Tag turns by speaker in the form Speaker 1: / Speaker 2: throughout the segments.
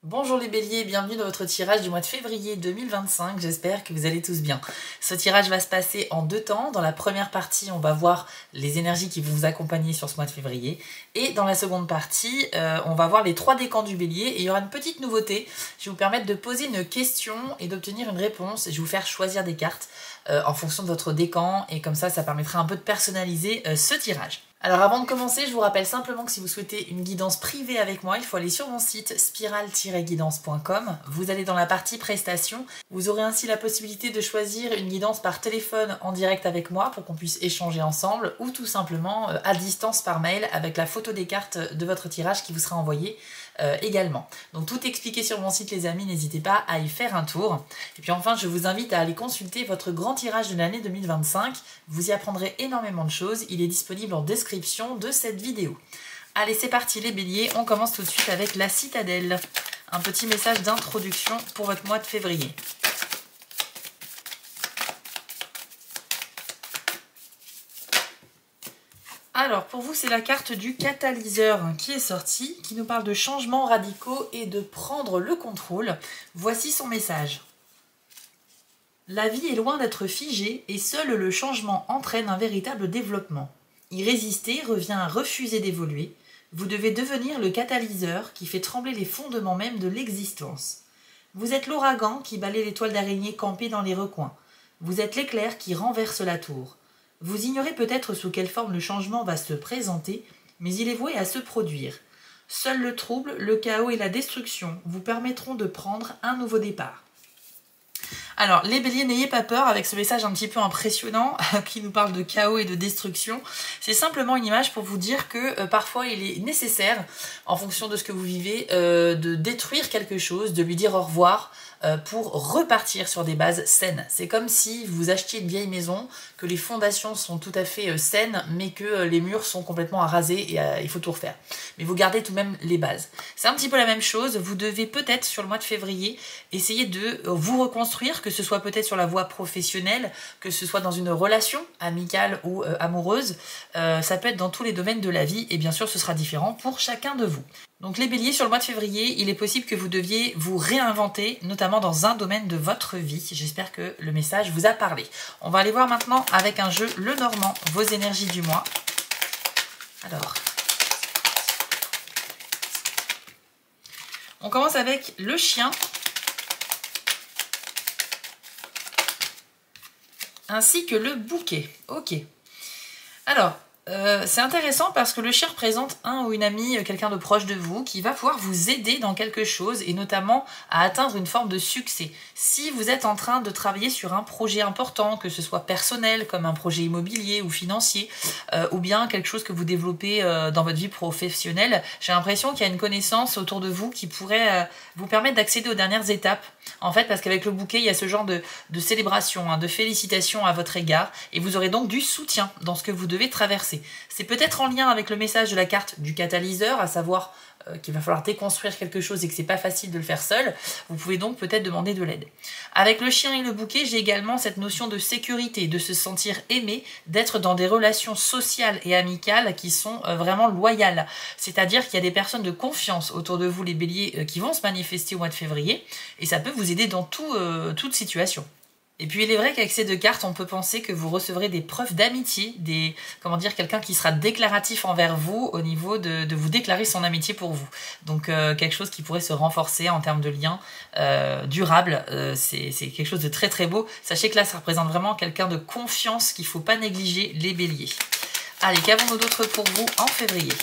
Speaker 1: Bonjour les béliers, bienvenue dans votre tirage du mois de février 2025, j'espère que vous allez tous bien. Ce tirage va se passer en deux temps. Dans la première partie, on va voir les énergies qui vont vous accompagner sur ce mois de février. Et dans la seconde partie, on va voir les trois décans du bélier. Et il y aura une petite nouveauté, je vais vous permettre de poser une question et d'obtenir une réponse. Je vais vous faire choisir des cartes en fonction de votre décan. Et comme ça permettra un peu de personnaliser ce tirage. Alors avant de commencer, je vous rappelle simplement que si vous souhaitez une guidance privée avec moi, il faut aller sur mon site spiral-guidance.com. Vous allez dans la partie prestations. Vous aurez ainsi la possibilité de choisir une guidance par téléphone en direct avec moi pour qu'on puisse échanger ensemble ou tout simplement à distance par mail avec la photo des cartes de votre tirage qui vous sera envoyée également. Donc tout expliqué sur mon site les amis, n'hésitez pas à y faire un tour. Et puis enfin, je vous invite à aller consulter votre grand tirage de l'année 2025. Vous y apprendrez énormément de choses. Il est disponible en description de cette vidéo. Allez, c'est parti les béliers, on commence tout de suite avec la citadelle. Un petit message d'introduction pour votre mois de février. Alors, pour vous, c'est la carte du catalyseur qui est sortie, qui nous parle de changements radicaux et de prendre le contrôle. Voici son message. La vie est loin d'être figée et seul le changement entraîne un véritable développement. Y résister revient à refuser d'évoluer. Vous devez devenir le catalyseur qui fait trembler les fondements même de l'existence. Vous êtes l'ouragan qui balaie les toiles d'araignée campées dans les recoins. Vous êtes l'éclair qui renverse la tour. Vous ignorez peut-être sous quelle forme le changement va se présenter, mais il est voué à se produire. Seul le trouble, le chaos et la destruction vous permettront de prendre un nouveau départ. Alors, les béliers, n'ayez pas peur avec ce message un petit peu impressionnant qui nous parle de chaos et de destruction. C'est simplement une image pour vous dire que parfois il est nécessaire, en fonction de ce que vous vivez, de détruire quelque chose, de lui dire au revoir, pour repartir sur des bases saines. C'est comme si vous achetiez une vieille maison, que les fondations sont tout à fait saines, mais que les murs sont complètement à raser et il faut tout refaire. Mais vous gardez tout de même les bases. C'est un petit peu la même chose, vous devez peut-être sur le mois de février essayer de vous reconstruire, que ce soit peut-être sur la voie professionnelle, que ce soit dans une relation amicale ou amoureuse, ça peut être dans tous les domaines de la vie et bien sûr ce sera différent pour chacun de vous. Donc les béliers, sur le mois de février, il est possible que vous deviez vous réinventer, notamment dans un domaine de votre vie. J'espère que le message vous a parlé. On va aller voir maintenant avec un jeu Le Normand, vos énergies du mois. Alors, on commence avec le chien, ainsi que le bouquet. Ok. Alors, c'est intéressant parce que le chien représente un ou une amie, quelqu'un de proche de vous, qui va pouvoir vous aider dans quelque chose et notamment à atteindre une forme de succès. Si vous êtes en train de travailler sur un projet important, que ce soit personnel, comme un projet immobilier ou financier, ou bien quelque chose que vous développez dans votre vie professionnelle, j'ai l'impression qu'il y a une connaissance autour de vous qui pourrait vous permettre d'accéder aux dernières étapes. En fait, parce qu'avec le bouquet, il y a ce genre de célébration, de félicitations à votre égard, et vous aurez donc du soutien dans ce que vous devez traverser. C'est peut-être en lien avec le message de la carte du catalyseur, à savoir qu'il va falloir déconstruire quelque chose et que c'est pas facile de le faire seul. Vous pouvez donc peut-être demander de l'aide. Avec le chien et le bouquet, j'ai également cette notion de sécurité, de se sentir aimé, d'être dans des relations sociales et amicales qui sont vraiment loyales. C'est-à-dire qu'il y a des personnes de confiance autour de vous, les béliers, qui vont se manifester au mois de février, et ça peut vous aider dans toute situation. Et puis il est vrai qu'avec ces deux cartes, on peut penser que vous recevrez des preuves d'amitié, quelqu'un qui sera déclaratif envers vous au niveau de vous déclarer son amitié pour vous. Donc quelque chose qui pourrait se renforcer en termes de liens durables, c'est quelque chose de très très beau. Sachez que là, ça représente vraiment quelqu'un de confiance qu'il ne faut pas négliger, les béliers. Allez, qu'avons-nous d'autre pour vous en février ?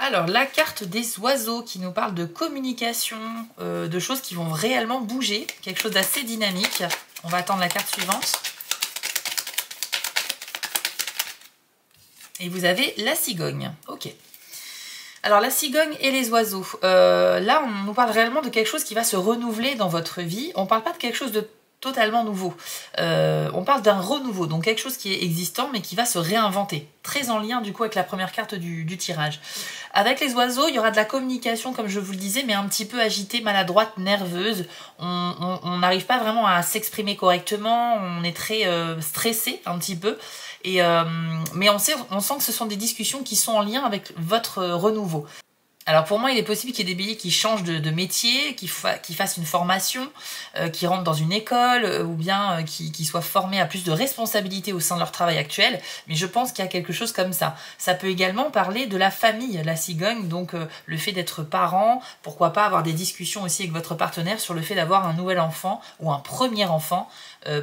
Speaker 1: Alors, la carte des oiseaux qui nous parle de communication, de choses qui vont réellement bouger, quelque chose d'assez dynamique. On va attendre la carte suivante. Et vous avez la cigogne. Ok. Alors, la cigogne et les oiseaux. Là, on nous parle réellement de quelque chose qui va se renouveler dans votre vie. On ne parle pas de quelque chose de totalement nouveau. On parle d'un renouveau, donc quelque chose qui est existant mais qui va se réinventer. Très en lien du coup avec la première carte du tirage. Avec les oiseaux, il y aura de la communication comme je vous le disais, mais un petit peu agitée, maladroite, nerveuse. On n'arrive pas vraiment à s'exprimer correctement, on est très stressé un petit peu. Mais on sent que ce sont des discussions qui sont en lien avec votre renouveau. Alors pour moi, il est possible qu'il y ait des béliers qui changent de métier, qui fassent une formation, qui rentrent dans une école, ou bien qui soient formés à plus de responsabilités au sein de leur travail actuel. Mais je pense qu'il y a quelque chose comme ça. Ça peut également parler de la famille, la cigogne, donc le fait d'être parent, pourquoi pas avoir des discussions aussi avec votre partenaire sur le fait d'avoir un nouvel enfant ou un premier enfant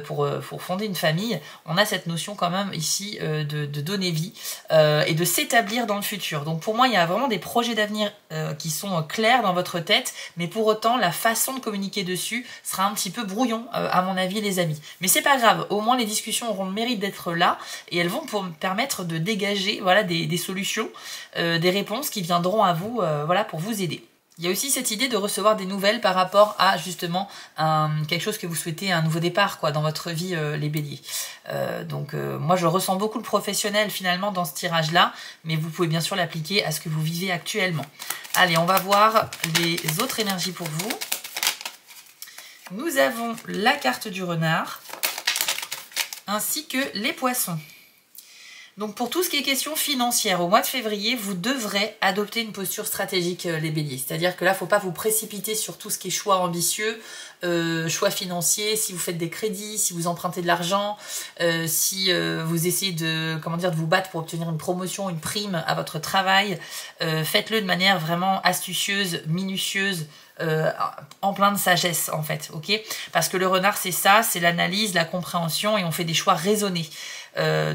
Speaker 1: pour fonder une famille. On a cette notion quand même ici de donner vie et de s'établir dans le futur. Donc pour moi, il y a vraiment des projets d'avenir qui sont clairs dans votre tête, mais pour autant, la façon de communiquer dessus sera un petit peu brouillon, à mon avis, les amis. Mais c'est pas grave, au moins les discussions auront le mérite d'être là, et elles vont me permettre de dégager voilà, des solutions, des réponses qui viendront à vous voilà, pour vous aider. Il y a aussi cette idée de recevoir des nouvelles par rapport à justement quelque chose que vous souhaitez, un nouveau départ quoi, dans votre vie, les béliers. Moi je ressens beaucoup le professionnel finalement dans ce tirage-là, mais vous pouvez bien sûr l'appliquer à ce que vous vivez actuellement. Allez, on va voir les autres énergies pour vous. Nous avons la carte du renard, ainsi que les poissons. Donc pour tout ce qui est question financière, au mois de février, vous devrez adopter une posture stratégique, les béliers. C'est-à-dire que là, il ne faut pas vous précipiter sur tout ce qui est choix ambitieux, choix financiers, si vous faites des crédits, si vous empruntez de l'argent, si vous essayez de vous battre pour obtenir une promotion, une prime à votre travail. Faites-le de manière vraiment astucieuse, minutieuse, en plein de sagesse en fait, ok? Parce que le renard c'est ça, c'est l'analyse, la compréhension et on fait des choix raisonnés.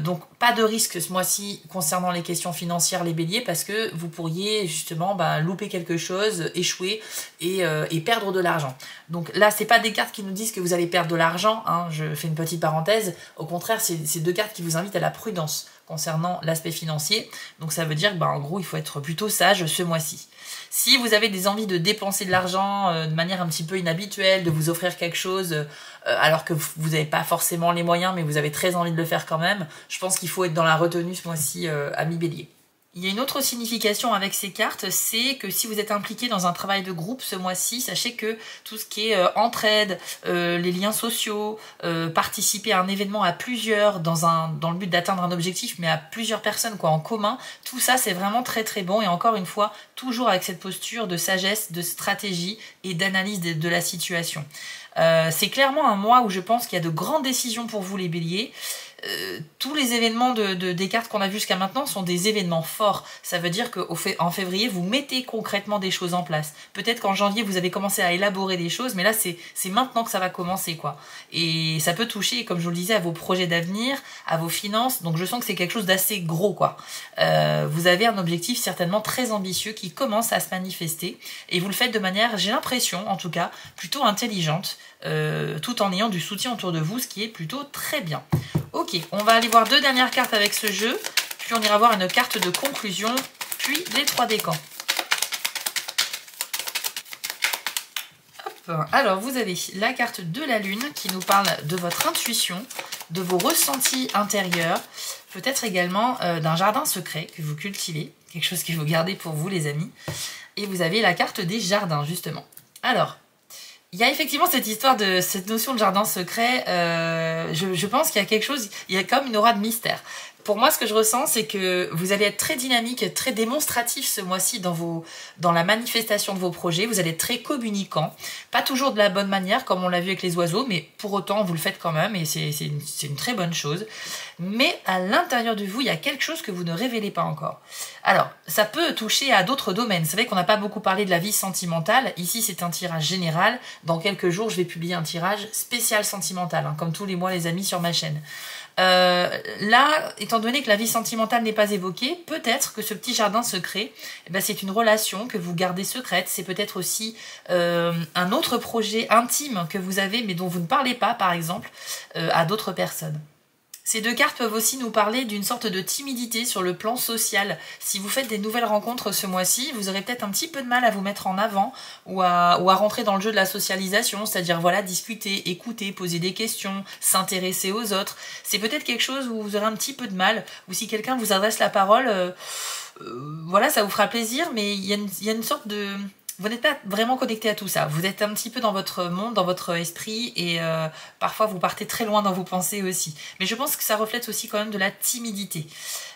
Speaker 1: Donc pas de risque ce mois-ci concernant les questions financières les béliers parce que vous pourriez justement louper quelque chose, échouer et perdre de l'argent. Donc là c'est pas des cartes qui nous disent que vous allez perdre de l'argent, hein, je fais une petite parenthèse, au contraire c'est deux cartes qui vous invitent à la prudence concernant l'aspect financier. Donc ça veut dire que en gros il faut être plutôt sage ce mois-ci. Si vous avez des envies de dépenser de l'argent de manière un petit peu inhabituelle, de vous offrir quelque chose alors que vous n'avez pas forcément les moyens mais vous avez très envie de le faire quand même, je pense qu'il faut être dans la retenue ce mois-ci, amis bélier. Il y a une autre signification avec ces cartes, c'est que si vous êtes impliqué dans un travail de groupe ce mois-ci, sachez que tout ce qui est entraide, les liens sociaux, participer à un événement à plusieurs dans le but d'atteindre un objectif, mais à plusieurs personnes en commun, tout ça c'est vraiment très très bon et encore une fois, toujours avec cette posture de sagesse, de stratégie et d'analyse de la situation. C'est clairement un mois où je pense qu'il y a de grandes décisions pour vous les béliers. Tous les événements des cartes qu'on a vues jusqu'à maintenant sont des événements forts. Ça veut dire qu'en février, vous mettez concrètement des choses en place. Peut-être qu'en janvier, vous avez commencé à élaborer des choses, mais là, c'est maintenant que ça va commencer, quoi. Et ça peut toucher, comme je vous le disais, à vos projets d'avenir, à vos finances. Donc, je sens que c'est quelque chose d'assez gros, quoi. Vous avez un objectif certainement très ambitieux qui commence à se manifester. Et vous le faites de manière, j'ai l'impression, en tout cas, plutôt intelligente, tout en ayant du soutien autour de vous, ce qui est plutôt très bien. Ok, on va aller voir deux dernières cartes avec ce jeu, puis on ira voir une carte de conclusion, puis les 3 décans. Hop. Alors, vous avez la carte de la lune qui nous parle de votre intuition, de vos ressentis intérieurs, peut-être également d'un jardin secret que vous cultivez, quelque chose que vous gardez pour vous les amis. Et vous avez la carte des jardins justement. Alors, il y a effectivement cette notion de jardin secret, je pense qu'il y a quelque chose, il y a comme une aura de mystère. Pour moi, ce que je ressens, c'est que vous allez être très dynamique, très démonstratif ce mois-ci dans la manifestation de vos projets. Vous allez être très communicant, pas toujours de la bonne manière comme on l'a vu avec les oiseaux, mais pour autant, vous le faites quand même et c'est une très bonne chose. Mais à l'intérieur de vous, il y a quelque chose que vous ne révélez pas encore. Alors, ça peut toucher à d'autres domaines. C'est vrai qu'on n'a pas beaucoup parlé de la vie sentimentale. Ici, c'est un tirage général. Dans quelques jours, je vais publier un tirage spécial sentimental, hein, comme tous les mois, les amis, sur ma chaîne. Là, étant donné que la vie sentimentale n'est pas évoquée, peut-être que ce petit jardin secret, c'est une relation que vous gardez secrète. C'est peut-être aussi un autre projet intime que vous avez, mais dont vous ne parlez pas, par exemple, à d'autres personnes. Ces deux cartes peuvent aussi nous parler d'une sorte de timidité sur le plan social. Si vous faites des nouvelles rencontres ce mois-ci, vous aurez peut-être un petit peu de mal à vous mettre en avant ou à rentrer dans le jeu de la socialisation, c'est-à-dire voilà, discuter, écouter, poser des questions, s'intéresser aux autres. C'est peut-être quelque chose où vous aurez un petit peu de mal, ou si quelqu'un vous adresse la parole, voilà, ça vous fera plaisir, mais il y a une sorte de... Vous n'êtes pas vraiment connecté à tout ça. Vous êtes un petit peu dans votre monde, dans votre esprit, et parfois vous partez très loin dans vos pensées aussi. Mais je pense que ça reflète aussi quand même de la timidité.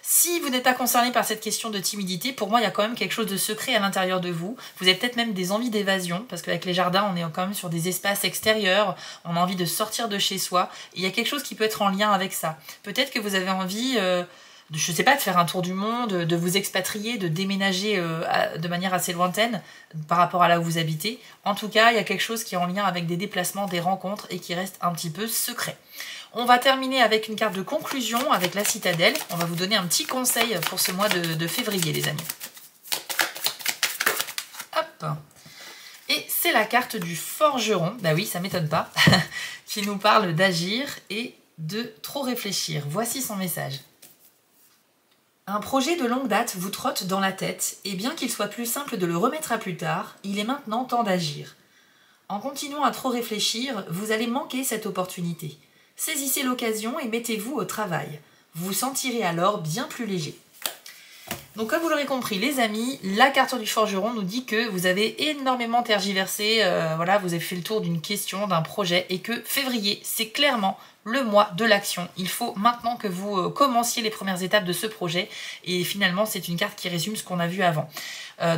Speaker 1: Si vous n'êtes pas concerné par cette question de timidité, pour moi, il y a quand même quelque chose de secret à l'intérieur de vous. Vous avez peut-être même des envies d'évasion, parce qu'avec les jardins, on est quand même sur des espaces extérieurs, on a envie de sortir de chez soi. Et il y a quelque chose qui peut être en lien avec ça. Peut-être que vous avez envie... je sais pas, de faire un tour du monde, de vous expatrier, de déménager de manière assez lointaine par rapport à là où vous habitez. En tout cas, il y a quelque chose qui est en lien avec des déplacements, des rencontres et qui reste un petit peu secret. On va terminer avec une carte de conclusion avec la citadelle. On va vous donner un petit conseil pour ce mois de février, les amis. Hop. Et c'est la carte du forgeron, bah oui, ça m'étonne pas, qui nous parle d'agir et de trop réfléchir. Voici son message. Un projet de longue date vous trotte dans la tête, et bien qu'il soit plus simple de le remettre à plus tard, il est maintenant temps d'agir. En continuant à trop réfléchir, vous allez manquer cette opportunité. Saisissez l'occasion et mettez-vous au travail. Vous vous sentirez alors bien plus léger. Donc comme vous l'aurez compris les amis, la carte du forgeron nous dit que vous avez énormément tergiversé, voilà, vous avez fait le tour d'une question, d'un projet, et que février, c'est clairement le mois de l'action. Il faut maintenant que vous commenciez les premières étapes de ce projet, et finalement c'est une carte qui résume ce qu'on a vu avant.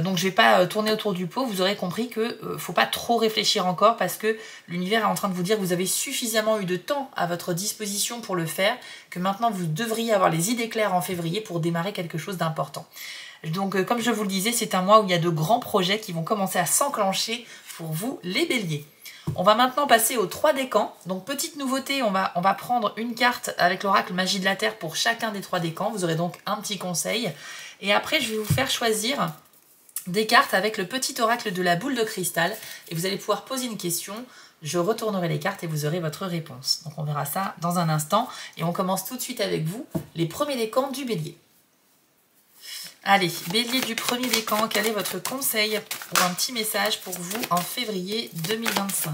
Speaker 1: Donc je ne vais pas tourner autour du pot, vous aurez compris que faut pas trop réfléchir encore, parce que l'univers est en train de vous dire que vous avez suffisamment eu de temps à votre disposition pour le faire, que maintenant vous devriez avoir les idées claires en février pour démarrer quelque chose d'important. Donc comme je vous le disais, c'est un mois où il y a de grands projets qui vont commencer à s'enclencher pour vous les béliers. On va maintenant passer aux 3 décans. Donc petite nouveauté, on va prendre une carte avec l'oracle Magie de la Terre pour chacun des 3 décans. Vous aurez donc un petit conseil. Et après, je vais vous faire choisir des cartes avec le petit oracle de la boule de cristal. Et vous allez pouvoir poser une question. Je retournerai les cartes et vous aurez votre réponse. Donc on verra ça dans un instant. Et on commence tout de suite avec vous, les premiers décans du bélier. Allez, bélier du premier décan, quel est votre conseil ou un petit message pour vous en février 2025?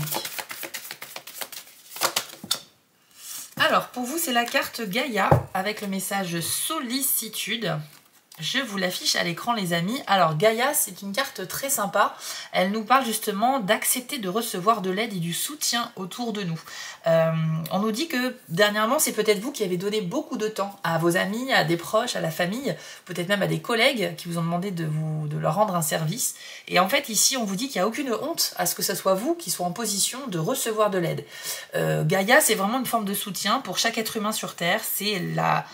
Speaker 1: Alors, pour vous, c'est la carte Gaïa avec le message sollicitude. Je vous l'affiche à l'écran les amis. Alors Gaïa, c'est une carte très sympa. Elle nous parle justement d'accepter de recevoir de l'aide et du soutien autour de nous. On nous dit que dernièrement, c'est peut-être vous qui avez donné beaucoup de temps à vos amis, à des proches, à la famille, peut-être même à des collègues qui vous ont demandé de leur rendre un service. Et en fait, ici, on vous dit qu'il n'y a aucune honte à ce que ce soit vous qui soit en position de recevoir de l'aide. Gaïa, c'est vraiment une forme de soutien pour chaque être humain sur Terre. C'est la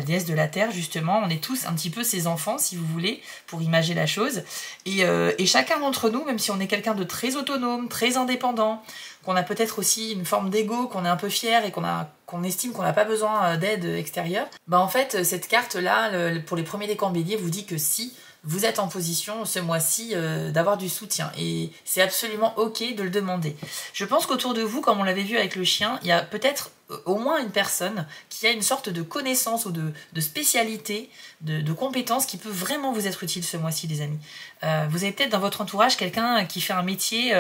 Speaker 1: déesse de la terre, justement. On est tous un petit peu ses enfants, si vous voulez, pour imager la chose. Et chacun d'entre nous, même si on est quelqu'un de très autonome, très indépendant, qu'on a peut-être aussi une forme d'ego, qu'on est un peu fier et qu'on estime qu'on n'a pas besoin d'aide extérieure, en fait, cette carte-là, pour les premiers décans bélier, vous dit que si vous êtes en position ce mois-ci d'avoir du soutien. Et c'est absolument ok de le demander. Je pense qu'autour de vous, comme on l'avait vu avec le chien, il y a peut-être au moins une personne qui a une sorte de connaissance ou de spécialité, de compétence qui peut vraiment vous être utile ce mois-ci, les amis. Vous avez peut-être dans votre entourage quelqu'un qui fait un métier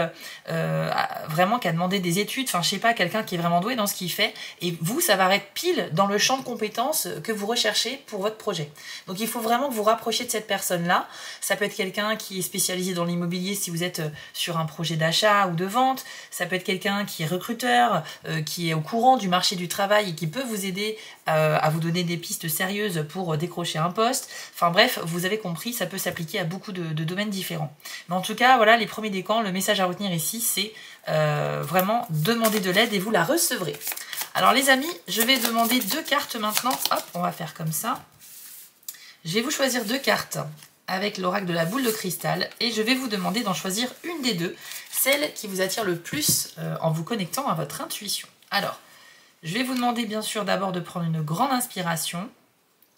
Speaker 1: vraiment qui a demandé des études, enfin je sais pas, quelqu'un qui est vraiment doué dans ce qu'il fait, et vous, ça va être pile dans le champ de compétences que vous recherchez pour votre projet. Donc il faut vraiment que vous rapprochiez de cette personne-là. Ça peut être quelqu'un qui est spécialisé dans l'immobilier si vous êtes sur un projet d'achat ou de vente. Ça peut être quelqu'un qui est recruteur, qui est au courant du marché du travail et qui peut vous aider à vous donner des pistes sérieuses pour décrocher un poste. Enfin bref, vous avez compris, ça peut s'appliquer à beaucoup de domaines différents. Mais en tout cas, voilà, les premiers décans, le message à retenir ici, c'est vraiment demander de l'aide et vous la recevrez. Alors les amis, je vais demander 2 cartes maintenant. Hop, on va faire comme ça. Je vais vous choisir 2 cartes avec l'oracle de la boule de cristal et je vais vous demander d'en choisir une des 2, celle qui vous attire le plus en vous connectant à votre intuition. Alors, je vais vous demander bien sûr d'abord de prendre une grande inspiration,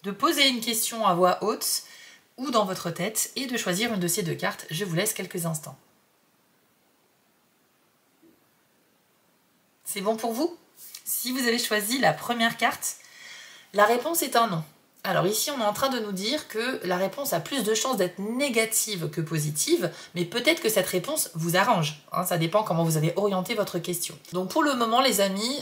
Speaker 1: de poser une question à voix haute ou dans votre tête et de choisir une de ces 2 cartes. Je vous laisse quelques instants. C'est bon pour vous? Si vous avez choisi la première carte, La réponse est un non. Alors ici, on est en train de nous dire que la réponse a plus de chances d'être négative que positive, mais peut-être que cette réponse vous arrange. Hein, ça dépend comment vous avez orienté votre question. Donc pour le moment, les amis,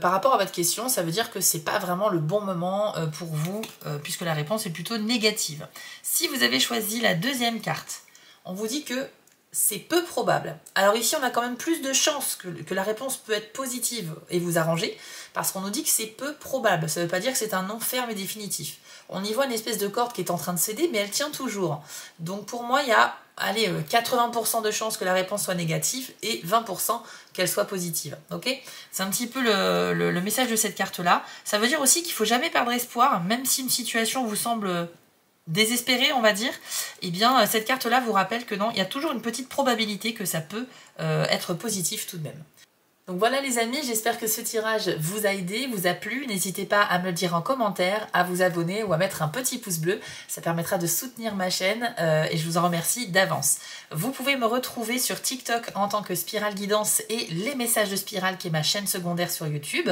Speaker 1: par rapport à votre question, ça veut dire que c'est pas vraiment le bon moment pour vous, puisque la réponse est plutôt négative. Si vous avez choisi la deuxième carte, on vous dit que c'est peu probable. Alors ici, on a quand même plus de chances que la réponse peut être positive et vous arranger, parce qu'on nous dit que c'est peu probable. Ça ne veut pas dire que c'est un non ferme et définitif. On y voit une espèce de corde qui est en train de céder, mais elle tient toujours. Donc pour moi, il y a 80% de chances que la réponse soit négative et 20% qu'elle soit positive. Okay, c'est un petit peu le message de cette carte-là. Ça veut dire aussi qu'il ne faut jamais perdre espoir, même si une situation vous semble désespérée, on va dire, eh bien cette carte-là vous rappelle que non, il y a toujours une petite probabilité que ça peut être positif tout de même. Donc voilà les amis, j'espère que ce tirage vous a aidé, vous a plu. N'hésitez pas à me le dire en commentaire, à vous abonner ou à mettre un petit pouce bleu. Ça permettra de soutenir ma chaîne et je vous en remercie d'avance. Vous pouvez me retrouver sur TikTok en tant que Spirale Guidance et les messages de Spirale qui est ma chaîne secondaire sur YouTube.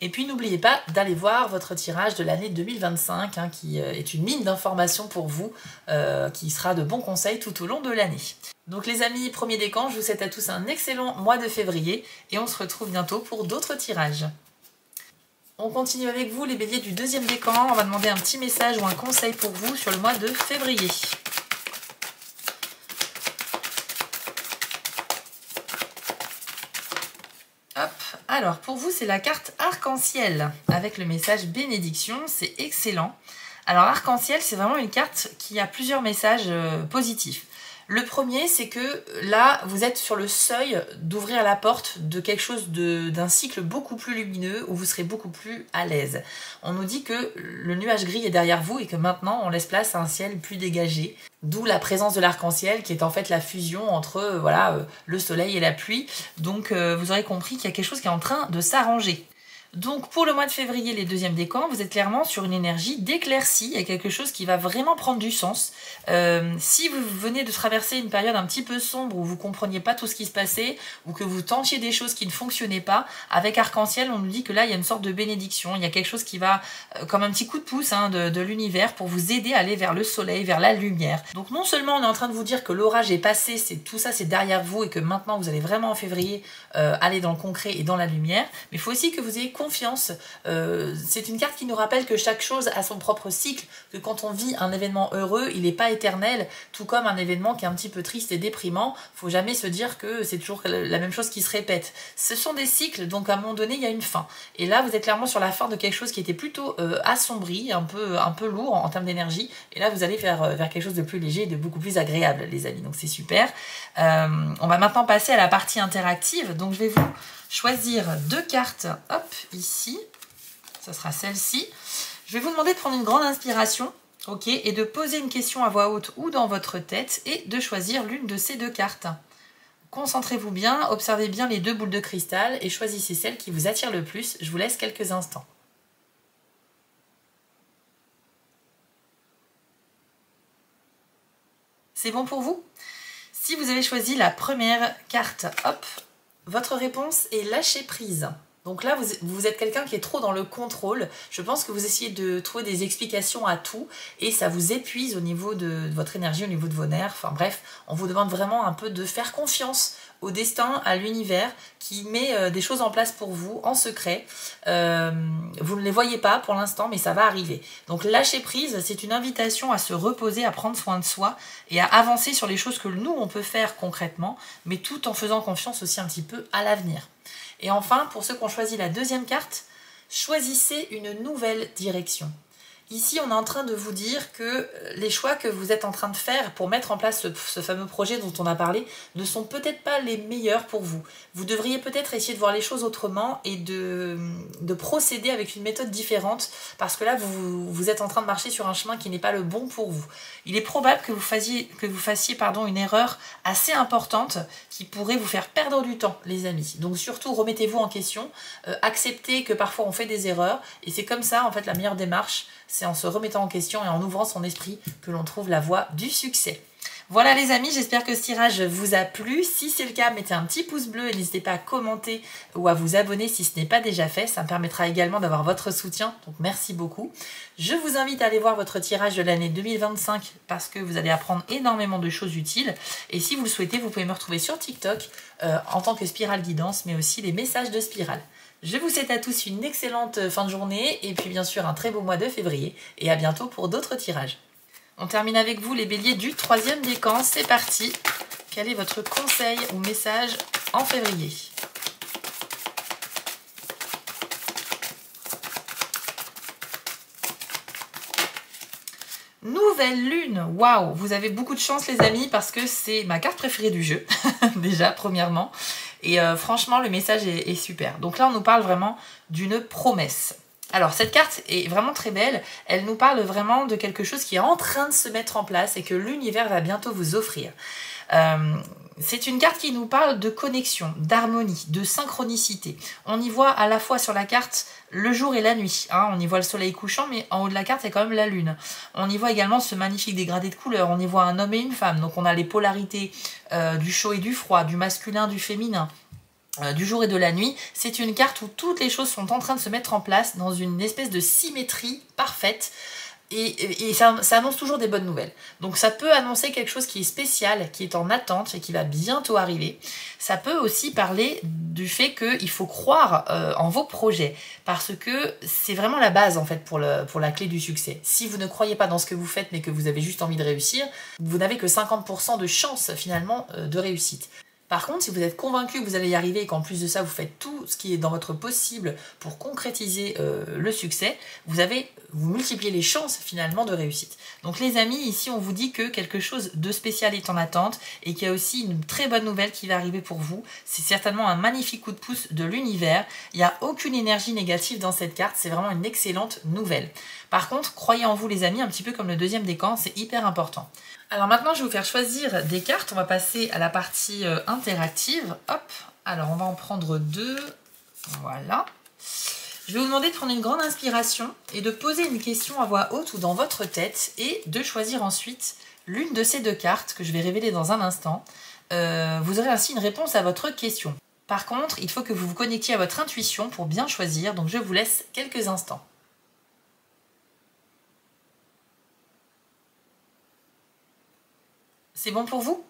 Speaker 1: Et puis n'oubliez pas d'aller voir votre tirage de l'année 2025 hein, qui est une mine d'informations pour vous, qui sera de bons conseils tout au long de l'année. Donc les amis, premier décan, je vous souhaite à tous un excellent mois de février et on se retrouve bientôt pour d'autres tirages. On continue avec vous les béliers du deuxième décan, on va demander un petit message ou un conseil pour vous sur le mois de février. Hop. Alors pour vous c'est la carte arc-en-ciel avec le message bénédiction, c'est excellent. Alors arc-en-ciel c'est vraiment une carte qui a plusieurs messages positifs. Le premier, c'est que là, vous êtes sur le seuil d'ouvrir la porte de quelque chose d'un cycle beaucoup plus lumineux où vous serez beaucoup plus à l'aise. On nous dit que le nuage gris est derrière vous et que maintenant, on laisse place à un ciel plus dégagé. D'où la présence de l'arc-en-ciel qui est en fait la fusion entre le soleil et la pluie. Donc, vous aurez compris qu'il y a quelque chose qui est en train de s'arranger. Donc pour le mois de février, les deuxièmes décans, vous êtes clairement sur une énergie d'éclaircie, il y a quelque chose qui va vraiment prendre du sens. Si vous venez de traverser une période un petit peu sombre où vous ne compreniez pas tout ce qui se passait, ou que vous tentiez des choses qui ne fonctionnaient pas, avec arc-en-ciel, on nous dit que là, il y a une sorte de bénédiction, il y a quelque chose qui va, comme un petit coup de pouce hein, de l'univers, pour vous aider à aller vers le soleil, vers la lumière. Donc non seulement on est en train de vous dire que l'orage est passé, tout ça c'est derrière vous, et que maintenant vous allez vraiment en février aller dans le concret et dans la lumière, mais il faut aussi que vous ayez confiance. C'est une carte qui nous rappelle que chaque chose a son propre cycle, que quand on vit un événement heureux, il n'est pas éternel, tout comme un événement qui est un petit peu triste et déprimant, faut jamais se dire que c'est toujours la même chose qui se répète. Ce sont des cycles, donc à un moment donné, il y a une fin. Et là, vous êtes clairement sur la fin de quelque chose qui était plutôt assombri, un peu lourd en termes d'énergie, et là, vous allez vers quelque chose de plus léger et de beaucoup plus agréable, les amis, donc c'est super. On va maintenant passer à la partie interactive, donc je vais vous choisir deux cartes, hop, ici, ça sera celle-ci. Je vais vous demander de prendre une grande inspiration, ok, et de poser une question à voix haute ou dans votre tête et de choisir l'une de ces deux cartes. Concentrez-vous bien, observez bien les deux boules de cristal et choisissez celle qui vous attire le plus. Je vous laisse quelques instants. C'est bon pour vous? Si vous avez choisi la première carte, hop, votre réponse est lâcher prise. Donc là, vous êtes quelqu'un qui est trop dans le contrôle. Je pense que vous essayez de trouver des explications à tout et ça vous épuise au niveau de votre énergie, au niveau de vos nerfs. Enfin bref, on vous demande vraiment un peu de faire confiance au destin, à l'univers qui met des choses en place pour vous en secret. Vous ne les voyez pas pour l'instant, mais ça va arriver. Donc lâcher prise, c'est une invitation à se reposer, à prendre soin de soi et à avancer sur les choses que nous, on peut faire concrètement, mais tout en faisant confiance aussi un petit peu à l'avenir. Et enfin, pour ceux qui ont choisi la deuxième carte, choisissez une nouvelle direction. Ici, on est en train de vous dire que les choix que vous êtes en train de faire pour mettre en place ce fameux projet dont on a parlé ne sont peut-être pas les meilleurs pour vous. Vous devriez peut-être essayer de voir les choses autrement et de procéder avec une méthode différente parce que là, vous êtes en train de marcher sur un chemin qui n'est pas le bon pour vous. Il est probable que vous fassiez une erreur assez importante qui pourrait vous faire perdre du temps, les amis. Donc surtout, remettez-vous en question, acceptez que parfois on fait des erreurs et c'est comme ça, en fait, la meilleure démarche, c'est en se remettant en question et en ouvrant son esprit que l'on trouve la voie du succès. Voilà les amis, j'espère que ce tirage vous a plu. Si c'est le cas, mettez un petit pouce bleu et n'hésitez pas à commenter ou à vous abonner si ce n'est pas déjà fait. Ça me permettra également d'avoir votre soutien, donc merci beaucoup. Je vous invite à aller voir votre tirage de l'année 2025 parce que vous allez apprendre énormément de choses utiles. Et si vous le souhaitez, vous pouvez me retrouver sur TikTok en tant que Spirale Guidance, mais aussi les messages de Spirale. Je vous souhaite à tous une excellente fin de journée et puis bien sûr un très beau mois de février. Et à bientôt pour d'autres tirages. On termine avec vous les béliers du 3e décan. C'est parti. Quel est votre conseil ou message en février? Nouvelle lune. Waouh, vous avez beaucoup de chance les amis parce que c'est ma carte préférée du jeu. Déjà, premièrement. Et franchement, le message est super. Donc là, on nous parle vraiment d'une promesse. Alors, cette carte est vraiment très belle. Elle nous parle vraiment de quelque chose qui est en train de se mettre en place et que l'univers va bientôt vous offrir. C'est une carte qui nous parle de connexion, d'harmonie, de synchronicité. On y voit à la fois sur la carte le jour et la nuit. Hein. On y voit le soleil couchant, mais en haut de la carte, il y a quand même la lune. On y voit également ce magnifique dégradé de couleurs. On y voit un homme et une femme. Donc, on a les polarités du chaud et du froid, du masculin, du féminin. Du jour et de la nuit, c'est une carte où toutes les choses sont en train de se mettre en place dans une espèce de symétrie parfaite et ça annonce toujours des bonnes nouvelles. Donc ça peut annoncer quelque chose qui est spécial, qui est en attente et qui va bientôt arriver. Ça peut aussi parler du fait qu'il faut croire en vos projets parce que c'est vraiment la base en fait pour la clé du succès. Si vous ne croyez pas dans ce que vous faites mais que vous avez juste envie de réussir, vous n'avez que 50% de chance finalement de réussite. Par contre, si vous êtes convaincu que vous allez y arriver et qu'en plus de ça, vous faites tout ce qui est dans votre possible pour concrétiser le succès, vous multipliez les chances finalement de réussite. Donc les amis, ici on vous dit que quelque chose de spécial est en attente et qu'il y a aussi une très bonne nouvelle qui va arriver pour vous. C'est certainement un magnifique coup de pouce de l'univers. Il n'y a aucune énergie négative dans cette carte, c'est vraiment une excellente nouvelle. Par contre, croyez en vous les amis, un petit peu comme le 2e décan, c'est hyper important. Alors maintenant, je vais vous faire choisir des cartes. On va passer à la partie interactive. Hop, alors on va en prendre 2. Voilà. Je vais vous demander de prendre une grande inspiration et de poser une question à voix haute ou dans votre tête et de choisir ensuite l'une de ces 2 cartes que je vais révéler dans un instant. Vous aurez ainsi une réponse à votre question. Par contre, il faut que vous vous connectiez à votre intuition pour bien choisir. Donc je vous laisse quelques instants. C'est bon pour vous?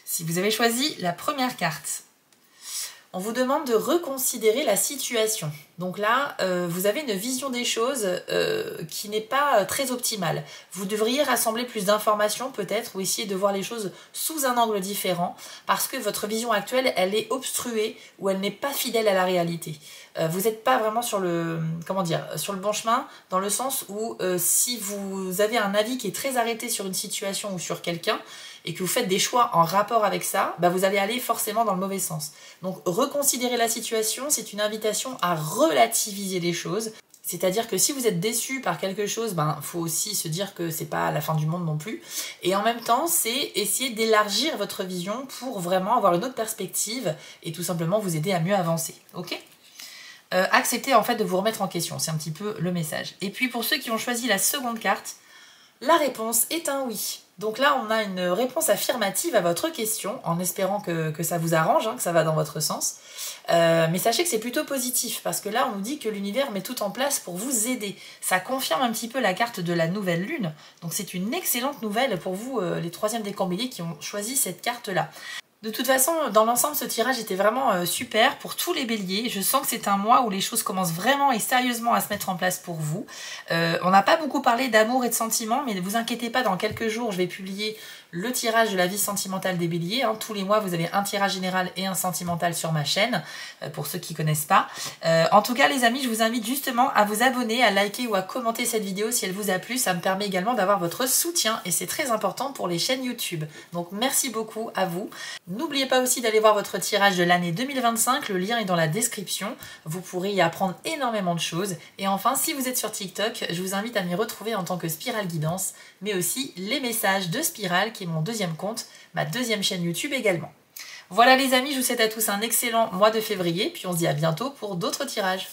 Speaker 1: Si vous avez choisi la première carte, on vous demande de reconsidérer la situation. Donc là, vous avez une vision des choses qui n'est pas très optimale. Vous devriez rassembler plus d'informations peut-être ou essayer de voir les choses sous un angle différent parce que votre vision actuelle, elle est obstruée ou elle n'est pas fidèle à la réalité. Vous n'êtes pas vraiment sur le bon chemin dans le sens où si vous avez un avis qui est très arrêté sur une situation ou sur quelqu'un, et que vous faites des choix en rapport avec ça, bah vous allez aller forcément dans le mauvais sens. Donc reconsidérer la situation, c'est une invitation à relativiser les choses. C'est-à-dire que si vous êtes déçu par quelque chose, il faut aussi se dire que c'est pas la fin du monde non plus. Et en même temps, c'est essayer d'élargir votre vision pour vraiment avoir une autre perspective et tout simplement vous aider à mieux avancer. Ok ? Acceptez en fait de vous remettre en question, c'est un petit peu le message. Et puis pour ceux qui ont choisi la seconde carte, la réponse est un oui. Donc là, on a une réponse affirmative à votre question, en espérant que ça vous arrange, que ça va dans votre sens. Mais sachez que c'est plutôt positif, parce que là, on nous dit que l'univers met tout en place pour vous aider. Ça confirme un petit peu la carte de la nouvelle lune. Donc c'est une excellente nouvelle pour vous, les 3e décan bélier qui ont choisi cette carte-là. De toute façon, dans l'ensemble, ce tirage était vraiment super pour tous les béliers. Je sens que c'est un mois où les choses commencent vraiment et sérieusement à se mettre en place pour vous. On n'a pas beaucoup parlé d'amour et de sentiments, mais ne vous inquiétez pas, dans quelques jours, je vais publier le tirage de la vie sentimentale des béliers. Tous les mois, vous avez un tirage général et un sentimental sur ma chaîne, pour ceux qui ne connaissent pas. En tout cas, les amis, je vous invite justement à vous abonner, à liker ou à commenter cette vidéo si elle vous a plu. Ça me permet également d'avoir votre soutien et c'est très important pour les chaînes YouTube. Donc, merci beaucoup à vous. N'oubliez pas aussi d'aller voir votre tirage de l'année 2025, le lien est dans la description. Vous pourrez y apprendre énormément de choses. Et enfin, si vous êtes sur TikTok, je vous invite à m'y retrouver en tant que Spirale Guidance, mais aussi les messages de Spirale, qui est mon 2e compte, ma 2e chaîne YouTube également. Voilà les amis, je vous souhaite à tous un excellent mois de février, puis on se dit à bientôt pour d'autres tirages.